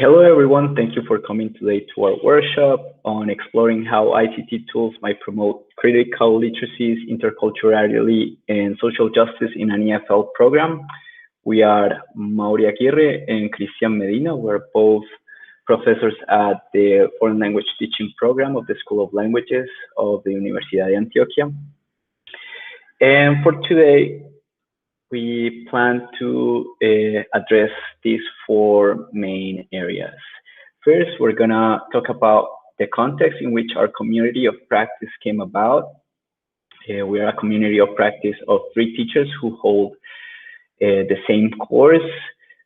Hello, everyone. Thank you for coming today to our workshop on exploring how ICT tools might promote critical literacies, interculturality, and social justice in an EFL program. We are Mauri Aguirre and Cristian Medina. We're both professors at the Foreign Language Teaching Program of the School of Languages of the Universidad de Antioquia. And for today, we plan to address these four main areas. First, we're gonna talk about the context in which our community of practice came about. We are a community of practice of 3 teachers who hold the same course.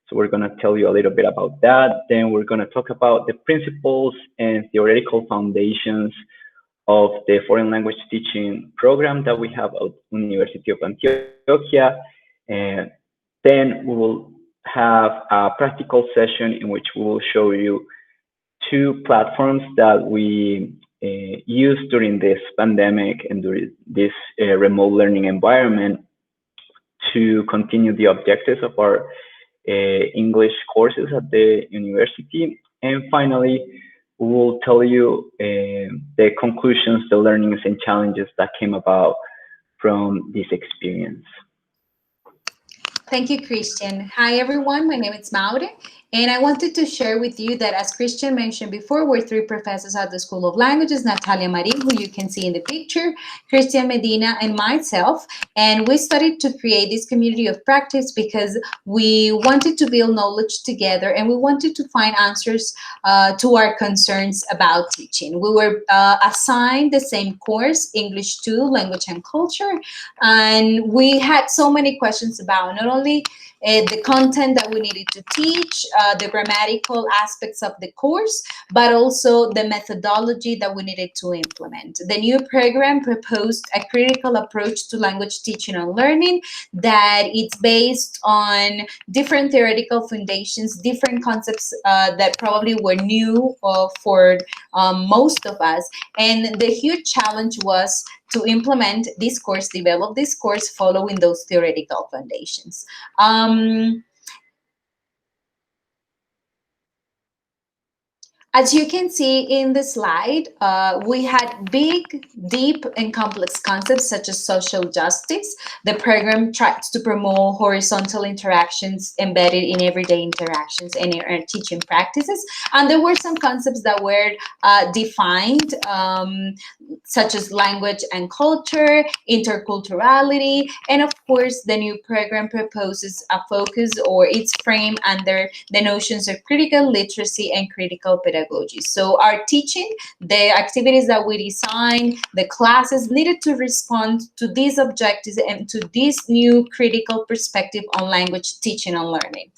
So we're gonna tell you a little bit about that. Then we're gonna talk about the principles and theoretical foundations of the foreign language teaching program that we have at University of Antioquia. And then we will have a practical session in which we will show you 2 platforms that we used during this pandemic and during this remote learning environment to continue the objectives of our English courses at the university. And finally, we will tell you the conclusions, the learnings and challenges that came about from this experience. Thank you, Christian. Hi, everyone. My name is Maure, and I wanted to share with you that, as Christian mentioned before, we're 3 professors at the School of Languages, Natalia Marin, who you can see in the picture, Christian Medina, and myself. And we started to create this community of practice because we wanted to build knowledge together, and we wanted to find answers to our concerns about teaching. We were assigned the same course, English 2, Language and Culture, and we had so many questions about not only the content that we needed to teach, the grammatical aspects of the course, but also the methodology that we needed to implement. The new program proposed a critical approach to language teaching and learning that it's based on different theoretical foundations, different concepts that probably were new for most of us. And the huge challenge was to implement this course, develop this course following those theoretical foundations. As you can see in the slide, we had big, deep, and complex concepts such as social justice. The program tries to promote horizontal interactions embedded in everyday interactions and in our teaching practices. And there were some concepts that were defined, such as language and culture, interculturality, and of course, the new program proposes a focus or its frame under the notions of critical literacy and critical pedagogy. So our teaching, the activities that we design, the classes needed to respond to these objectives and to this new critical perspective on language teaching and learning.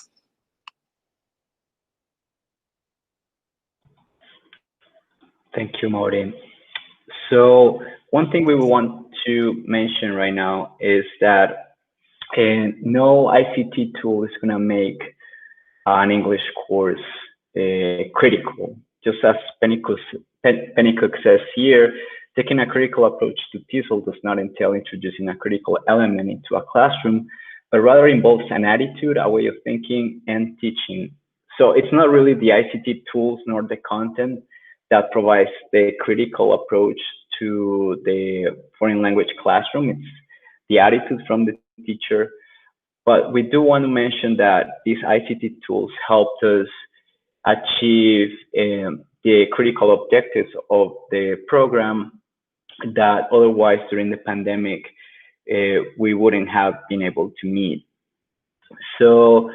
Thank you, Maureen. So one thing we want to mention right now is that no ICT tool is going to make an English course critical. Just as Pennycook says here, taking a critical approach to TESOL does not entail introducing a critical element into a classroom, but rather involves an attitude, a way of thinking, and teaching. So it's not really the ICT tools nor the content that provides the critical approach to the foreign language classroom. It's the attitude from the teacher. But we do want to mention that these ICT tools helped us achieve the critical objectives of the program that otherwise during the pandemic we wouldn't have been able to meet. So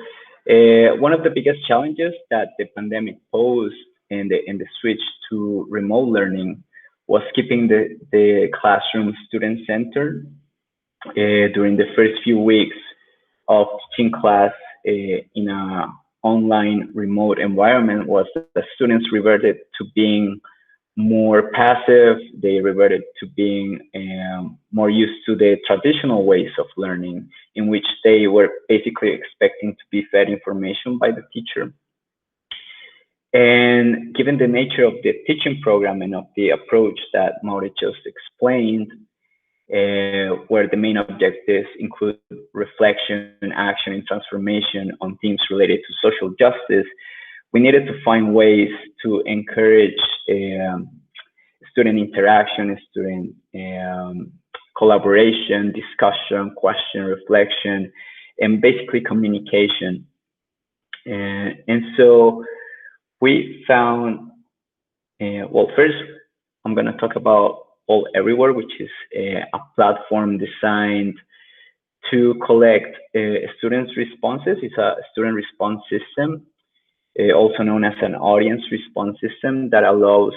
one of the biggest challenges that the pandemic posed in the switch to remote learning was keeping the classroom student-centered. During the first few weeks of teaching class in a online remote environment was the students reverted to being more passive. They reverted to being more used to the traditional ways of learning, in which they were basically expecting to be fed information by the teacher. And given the nature of the teaching program and of the approach that Mauri just explained, where the main objectives include reflection, action, and transformation on themes related to social justice, we needed to find ways to encourage student interaction, student collaboration, discussion, question, reflection, and basically communication. And so we found, well, first I'm going to talk about All Everywhere, which is a platform designed to collect students' responses. It's a student response system, also known as an audience response system, that allows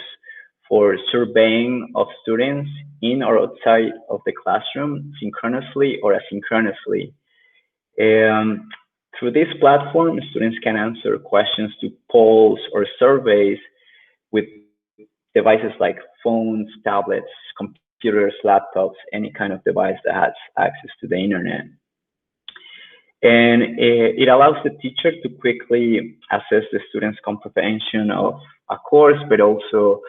for surveying of students in or outside of the classroom, synchronously or asynchronously. Through this platform, students can answer questions to polls or surveys with devices like phones, tablets, computers, laptops, any kind of device that has access to the internet. And it allows the teacher to quickly assess the student's comprehension of a course, but also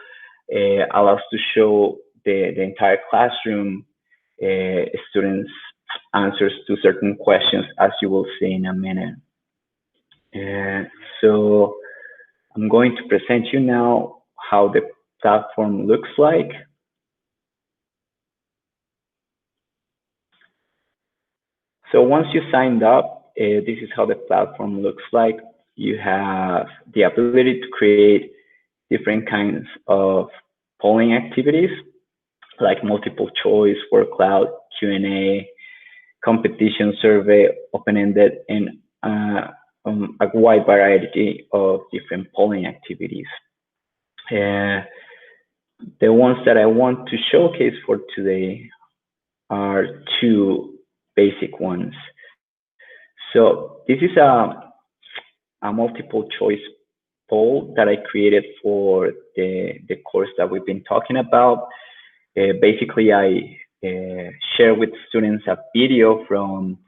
allows to show the entire classroom students' answers to certain questions, as you will see in a minute. So I'm going to present you now how the platform looks like. So once you signed up, this is how the platform looks like. You have the ability to create different kinds of polling activities, like multiple choice, word cloud, Q&A, competition, survey, open-ended, and a wide variety of different polling activities. The ones that I want to showcase for today are two basic ones. So this is a multiple choice poll that I created for the course that we've been talking about. Basically, I share with students a video from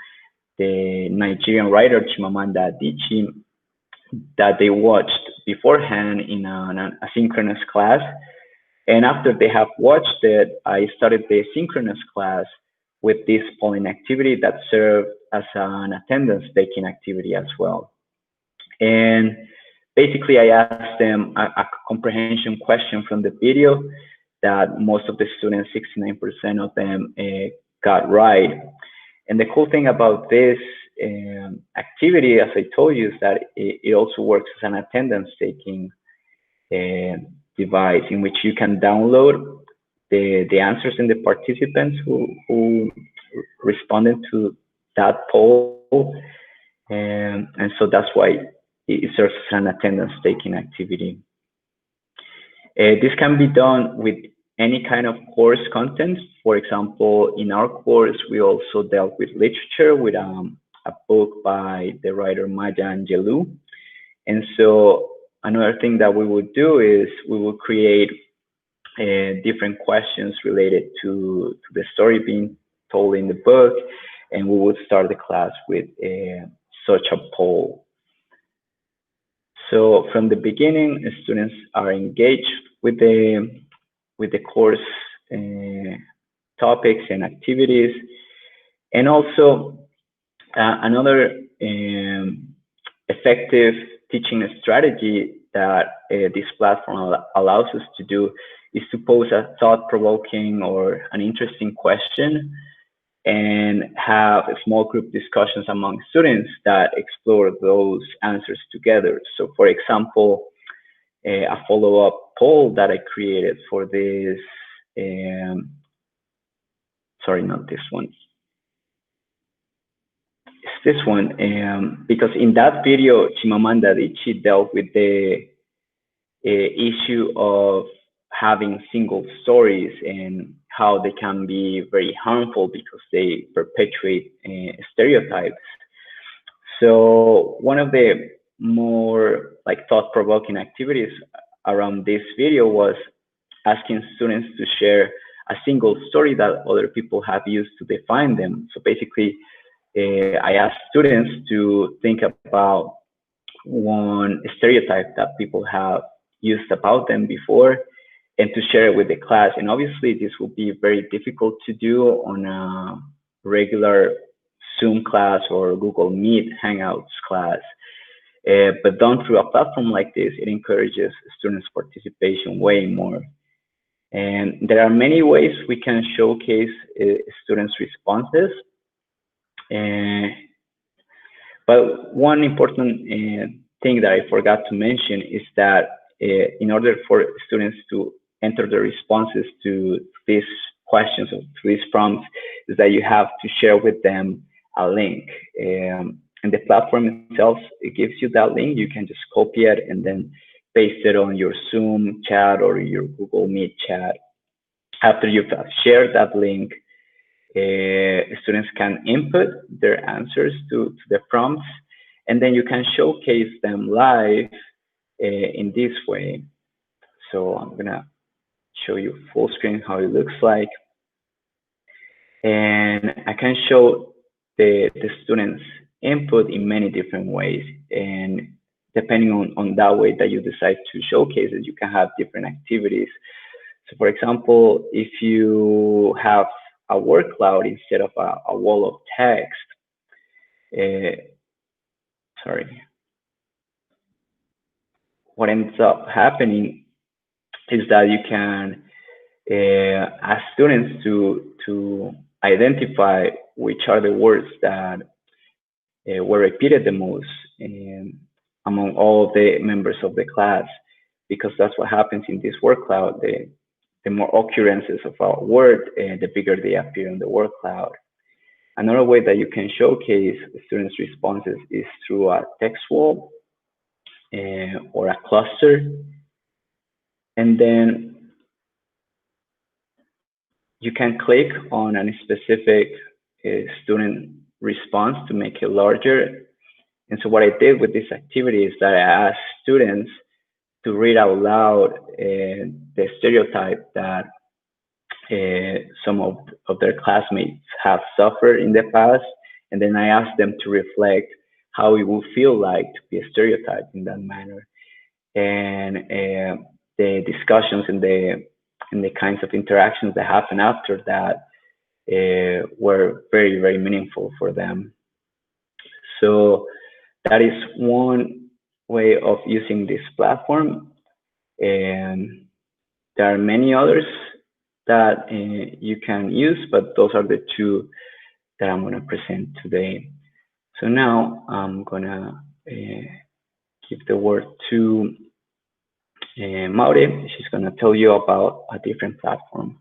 the Nigerian writer Chimamanda Adichie that they watched beforehand in an asynchronous class. And after they have watched it, I started the synchronous class with this polling activity that served as an attendance taking activity as well. And basically, I asked them a comprehension question from the video that most of the students, 69% of them, got right. And the cool thing about this activity, as I told you, is that it also works as an attendance taking device in which you can download the answers in the participants who responded to that poll. And so that's why it serves as an attendance taking activity. This can be done with any kind of course content. For example, in our course, we also dealt with literature with a book by the writer Maya Angelou. And so another thing that we would do is we will create different questions related to the story being told in the book, and we would start the class with such a poll. So from the beginning, students are engaged with the course topics and activities, and also another effective teaching strategy that this platform allows us to do is to pose a thought-provoking or an interesting question and have small group discussions among students that explore those answers together. So for example, a follow-up poll that I created for this, sorry, not this one. It's this one, because in that video, Chimamanda Adichie dealt with the issue of having single stories and how they can be very harmful because they perpetuate stereotypes. So one of the more like thought-provoking activities around this video was asking students to share a single story that other people have used to define them. So basically, I asked students to think about one stereotype that people have used about them before and to share it with the class. And obviously, this will be very difficult to do on a regular Zoom class or Google Meet Hangouts class. But done through a platform like this, it encourages students' participation way more. And there are many ways we can showcase students' responses. Uh, but one important thing that I forgot to mention is that in order for students to enter the responses to these questions or to these prompts, is that you have to share with them a link. And the platform itself, it gives you that link. You can just copy it and then paste it on your Zoom chat or your Google Meet chat. After you've shared that link, students can input their answers to the prompts, and then you can showcase them live in this way. So I'm gonna show you full screen how it looks like. And I can show the students input in many different ways. And depending on that way that you decide to showcase it, you can have different activities. So for example, if you have a word cloud instead of a wall of text, sorry, what ends up happening is that you can ask students to identify which are the words that were repeated the most among all the members of the class, because that's what happens in this word cloud. The more occurrences of a word, the bigger they appear on the word cloud. Another way that you can showcase students' responses is through a text wall or a cluster. And then you can click on a specific student response to make it larger. And so what I did with this activity is that I asked students to read out loud the stereotype that some of their classmates have suffered in the past. And then I asked them to reflect how it would feel like to be stereotyped in that manner. And the discussions and the kinds of interactions that happen after that were very, very meaningful for them. So that is one way of using this platform. And there are many others that you can use, but those are the two that I'm going to present today. So now I'm going to give the word to Maure. She's going to tell you about a different platform.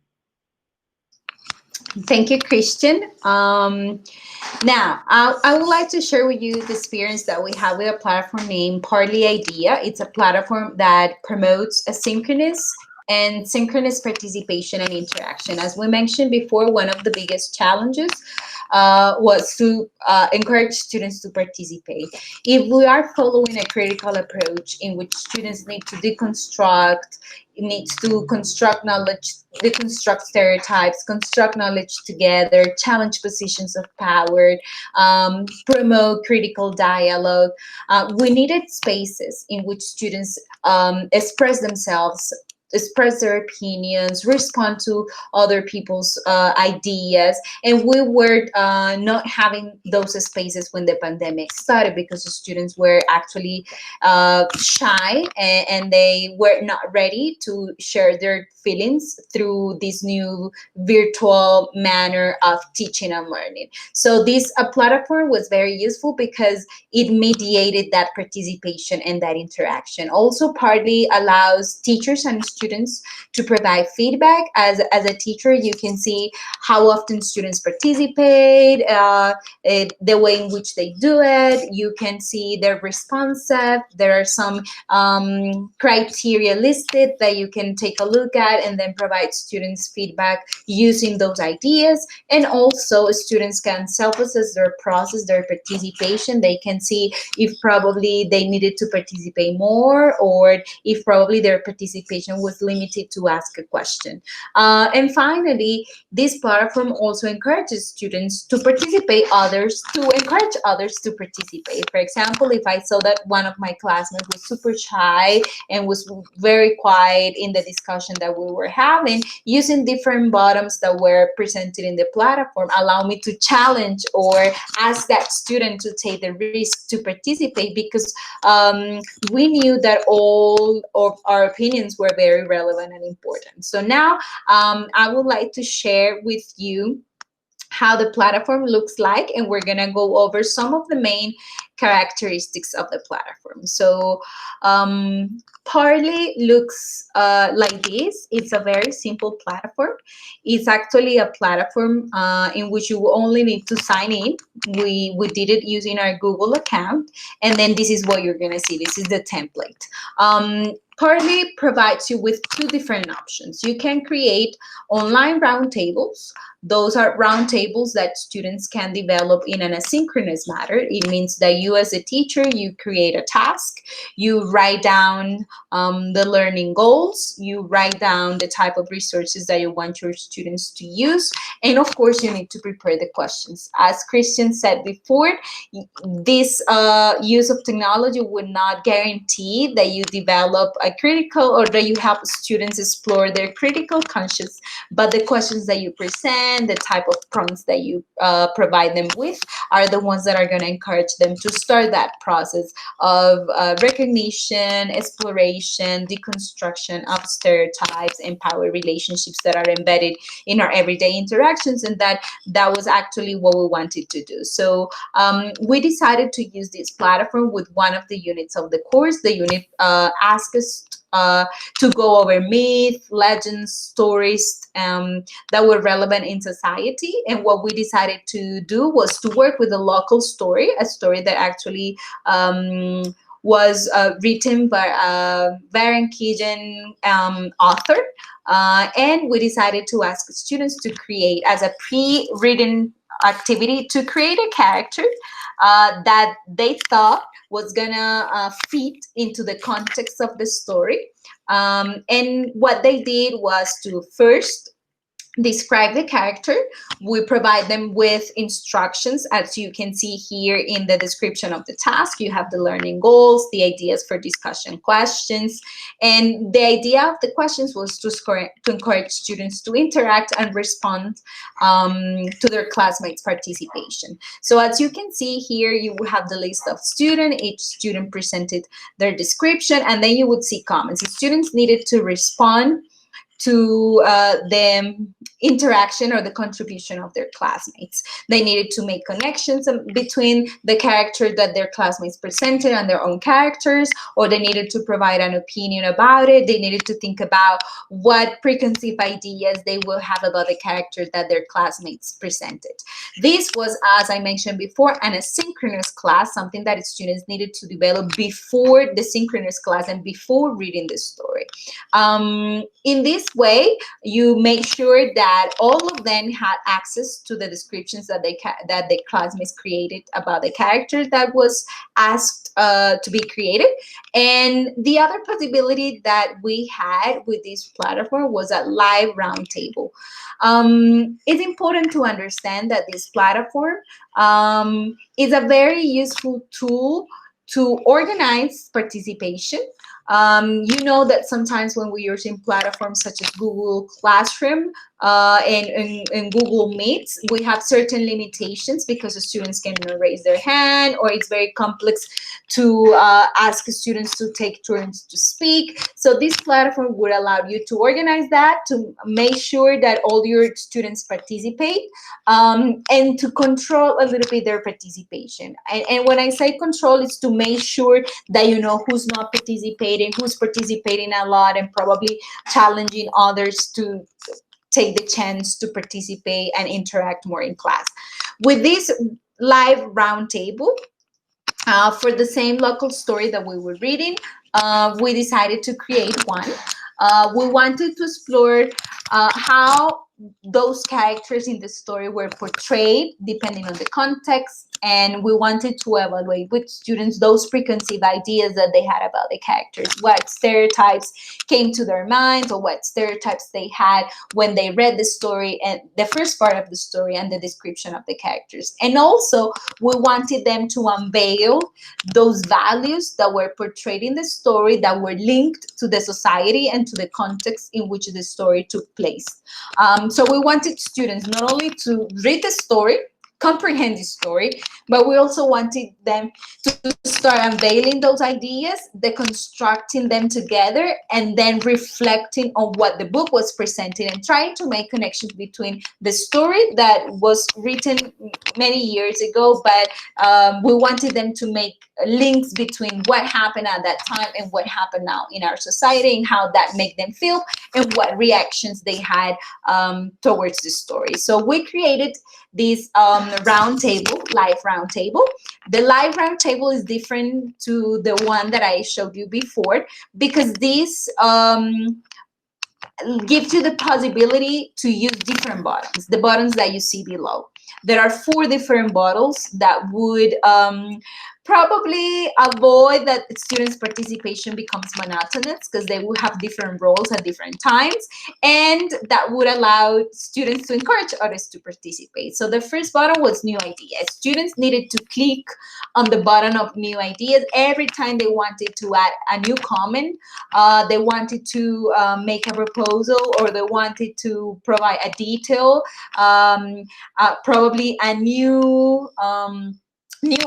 Thank you, Christian. Now, I would like to share with you the experience that we have with a platform named Partly Idea. It's a platform that promotes asynchronous and synchronous participation and interaction. As we mentioned before, one of the biggest challenges was to encourage students to participate. If we are following a critical approach in which students need to deconstruct, needs to construct knowledge, deconstruct stereotypes, construct knowledge together, challenge positions of power, promote critical dialogue. We needed spaces in which students express themselves, express their opinions, respond to other people's ideas. And we were not having those spaces when the pandemic started because the students were actually shy and they were not ready to share their feelings through this new virtual manner of teaching and learning. So this platform was very useful because it mediated that participation and that interaction. Also partly allows teachers and students to provide feedback. As a teacher, you can see how often students participate, the way in which they do it. You can see their responsive. There are some criteria listed that you can take a look at and then provide students feedback using those ideas. And also students can self-assess their process, their participation. They can see if probably they needed to participate more or if probably their participation was limited to ask a question. And finally, this platform also encourages students to participate, others to encourage others to participate. For example, if I saw that one of my classmates was super shy and was very quiet in the discussion that we were having, using different buttons that were presented in the platform allow me to challenge or ask that student to take the risk to participate, because we knew that all of our opinions were very relevant and important. So now I would like to share with you how the platform looks like, and we're gonna go over some of the main characteristics of the platform. So Parley looks like this. It's a very simple platform. It's actually a platform in which you only need to sign in. We did it using our Google account, and then this is what you're gonna see. This is the template. Parley provides you with two different options. You can create online roundtables. Those are roundtables that students can develop in an asynchronous manner. It means that you as a teacher, you create a task, you write down the learning goals, you write down the type of resources that you want your students to use, and of course you need to prepare the questions. As Christian said before, this use of technology would not guarantee that you develop a critical, or that you help students explore their critical conscious, but the questions that you present, the type of prompts that you provide them with, are the ones that are going to encourage them to start that process of recognition, exploration, deconstruction of stereotypes and power relationships that are embedded in our everyday interactions. And that was actually what we wanted to do. So we decided to use this platform with one of the units of the course. The unit asked us to go over myth, legends, stories that were relevant in society. And what we decided to do was to work with a local story, a story that actually was written by a Varangian author. And we decided to ask students to create, as a pre-written activity, to create a character that they thought was gonna fit into the context of the story. And what they did was to first describe the character. We provide them with instructions, as you can see here in the description of the task. You have the learning goals, the ideas for discussion questions, and the idea of the questions was to encourage students to interact and respond to their classmates' participation. So as you can see here, you will have the list of students. Each student presented their description, and then you would see comments. The students needed to respond to the interaction or the contribution of their classmates. They needed to make connections between the character that their classmates presented and their own characters, or they needed to provide an opinion about it. They needed to think about what preconceived ideas they will have about the character that their classmates presented. This was, as I mentioned before, an asynchronous class, something that students needed to develop before the synchronous class and before reading the story. In this way, you make sure that all of them had access to the descriptions that the classmates created about the character that was asked to be created. And the other possibility that we had with this platform was a live roundtable. It's important to understand that this platform is a very useful tool to organize participation. You know that sometimes when we're using platforms such as Google Classroom and Google Meets, we have certain limitations because the students cannot raise their hand, or it's very complex to ask students to take turns to speak. So this platform would allow you to organize that, to make sure that all your students participate, and to control a little bit their participation. And when I say control, it's to make sure that you know who's not participating, who's participating a lot, and probably challenging others to take the chance to participate and interact more in class. With this live roundtable, for the same local story that we were reading, we decided to create one. We wanted to explore how those characters in the story were portrayed depending on the context, and we wanted to evaluate with students those preconceived ideas that they had about the characters, what stereotypes came to their minds, or what stereotypes they had when they read the story and the first part of the story and the description of the characters. And also we wanted them to unveil those values that were portrayed in the story that were linked to the society and to the context in which the story took place. So we wanted students not only to read the story, comprehend the story, but we also wanted them to start unveiling those ideas, deconstructing them together, and then reflecting on what the book was presenting and trying to make connections between the story that was written many years ago, but we wanted them to make links between what happened at that time and what happened now in our society, and how that made them feel and what reactions they had towards the story. So we created this round table, live round table. The live round table is different to the one that I showed you before, because this gives you the possibility to use different buttons, the buttons that you see below. There are 4 different buttons that would probably avoid that students' participation becomes monotonous, because they will have different roles at different times, and that would allow students to encourage others to participate. So the first button was new ideas. Students needed to click on the button of new ideas every time they wanted to add a new comment, they wanted to make a proposal, or they wanted to provide a detail, probably a new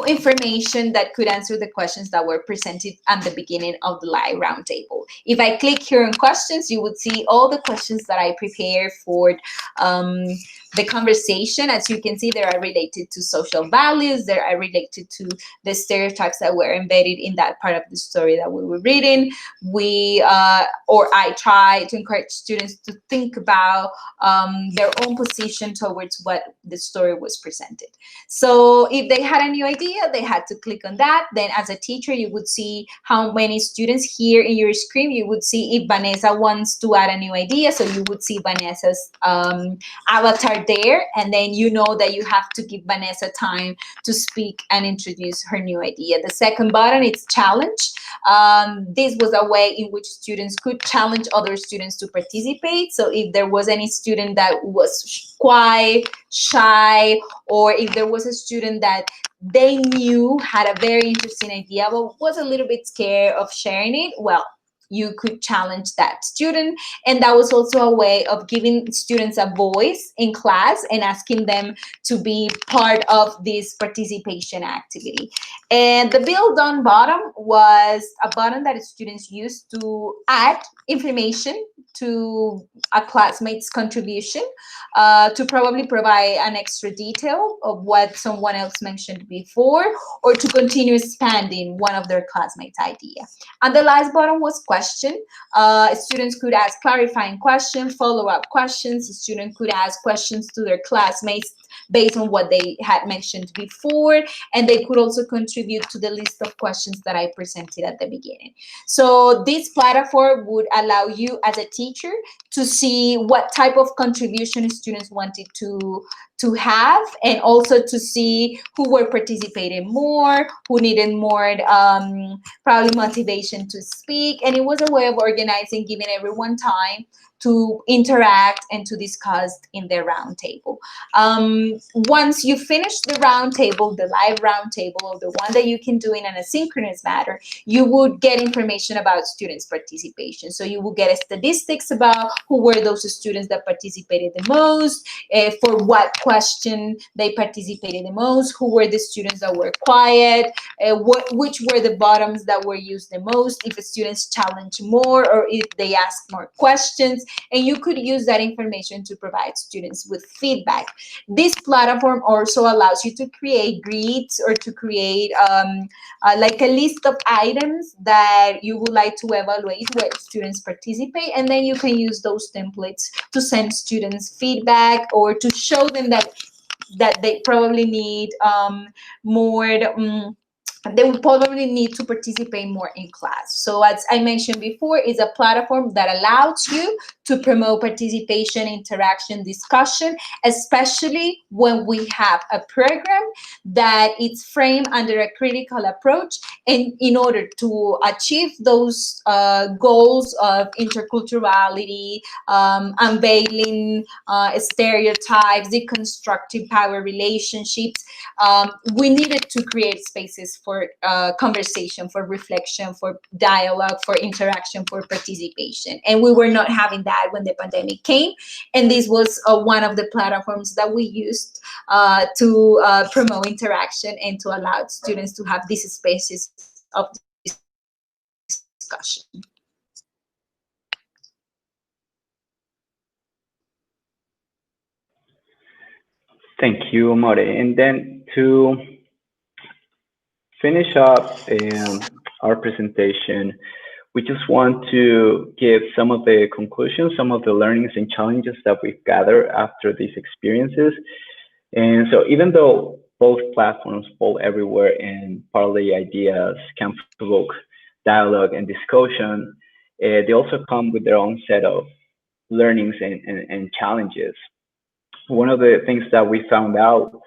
information that could answer the questions that were presented at the beginning of the live roundtable. If I click here on questions, you would see all the questions that I prepared for the conversation. As you can see, they are related to social values, they are related to the stereotypes that were embedded in that part of the story that we were reading. I try to encourage students to think about their own position towards what the story was presented. So if they had a new idea, they had to click on that. Then as a teacher, you would see how many students here in your screen. You would see if Vanessa wants to add a new idea. So you would see Vanessa's avatar there, and then you know that you have to give Vanessa time to speak and introduce her new idea. The second button is challenge. This was a way in which students could challenge other students to participate. So if there was any student that was quiet, shy, or if there was a student that they knew had a very interesting idea but was a little bit scared of sharing it, well, you could challenge that student. And that was also a way of giving students a voice in class and asking them to be part of this participation activity. And the build on bottom was a button that students used to add information to a classmate's contribution, to probably provide an extra detail of what someone else mentioned before, or to continue expanding one of their classmates' idea. And the last button was question. Students could ask clarifying questions, follow-up questions. Students could ask questions to their classmates based on what they had mentioned before, and they could also contribute to the list of questions that I presented at the beginning. So this platform would allow you as a teacher to see what type of contribution students wanted to have, and also to see who were participating more, who needed more probably motivation to speak. And it was a way of organizing, giving everyone time to interact and to discuss in the round table. Once you finish the round table, the live round table, or the one that you can do in an asynchronous manner, you would get information about students' participation. So you will get statistics about who were those students that participated the most, for what question they participated the most, who were the students that were quiet, which were the bottoms that were used the most, if the students challenged more, or if they asked more questions. And you could use that information to provide students with feedback. This platform also allows you to create grids, or to create like a list of items that you would like to evaluate where students participate, and then you can use those templates to send students feedback, or to show them that they probably need more they will probably need to participate more in class. So as I mentioned before, it's a platform that allows you to promote participation, interaction, discussion, especially when we have a program that is framed under a critical approach, and in order to achieve those goals of interculturality, unveiling stereotypes, deconstructing power relationships, we needed to create spaces for conversation, for reflection, for dialogue, for interaction, for participation. And we were not having that when the pandemic came. And this was one of the platforms that we used to promote interaction and to allow students to have these spaces of discussion. Thank you, More. And then to finish up our presentation, we just want to give some of the conclusions, some of the learnings and challenges that we've gathered after these experiences. And so even though both platforms fall everywhere and parlay ideas can provoke dialogue and discussion, they also come with their own set of learnings and challenges. One of the things that we found out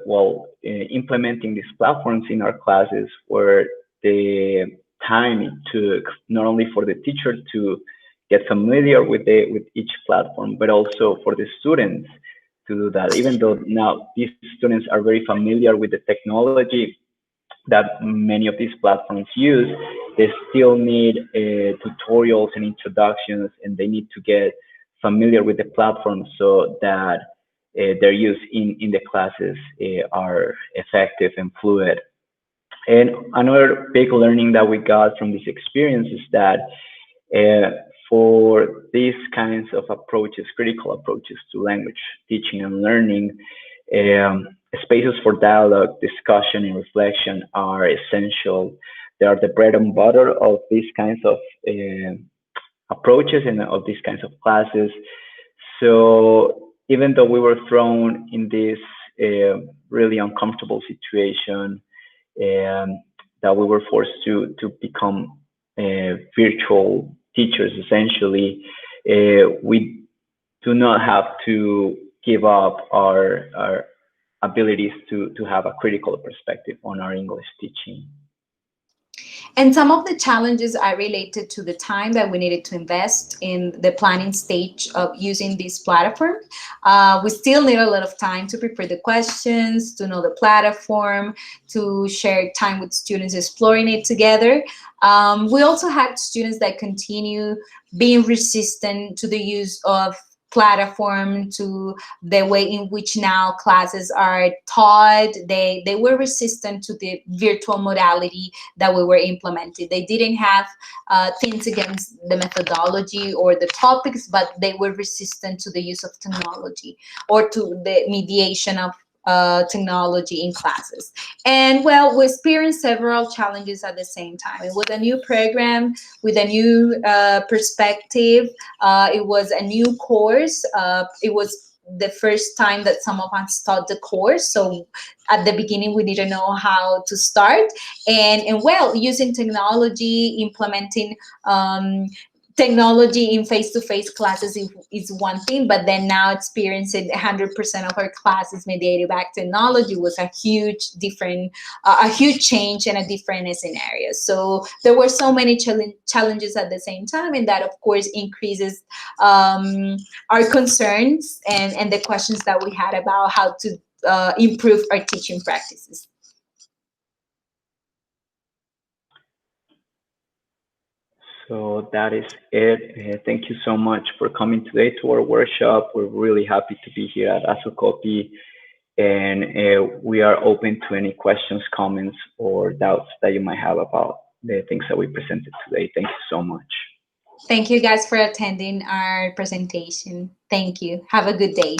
while implementing these platforms in our classes were the time it took not only for the teacher to get familiar with each platform, but also for the students to do that. Even though now these students are very familiar with the technology that many of these platforms use, they still need tutorials and introductions, and they need to get familiar with the platform so that their use in the classes are effective and fluid. And another big learning that we got from this experience is that for these kinds of approaches, critical approaches to language teaching and learning, spaces for dialogue, discussion, and reflection are essential. They are the bread and butter of these kinds of approaches and of these kinds of classes. So even though we were thrown in this really uncomfortable situation, that we were forced to become virtual teachers, essentially, we do not have to give up our abilities to have a critical perspective on our English teaching. And some of the challenges are related to the time that we needed to invest in the planning stage of using this platform. We still need a lot of time to prepare the questions, to know the platform, to share time with students exploring it together. We also had students that continue being resistant to the use of platform, to the way in which now classes are taught. They were resistant to the virtual modality that we were implementing. They didn't have things against the methodology or the topics, but they were resistant to the use of technology or to the mediation of technology in classes. And well, we experienced several challenges at the same time. It was a new program with a new perspective. It was a new course. It was the first time that some of us taught the course. So at the beginning, we didn't know how to start. And well, using technology, implementing technology in face-to-face classes is one thing, but then now experiencing 100% of our classes mediated by technology was a huge change and a different scenario. So there were so many challenges at the same time, and that of course increases our concerns and the questions that we had about how to improve our teaching practices. So that is it. Thank you so much for coming today to our workshop. We're really happy to be here at ASOCOPI, and we are open to any questions, comments, or doubts that you might have about the things that we presented today. Thank you so much. Thank you guys for attending our presentation. Thank you. Have a good day.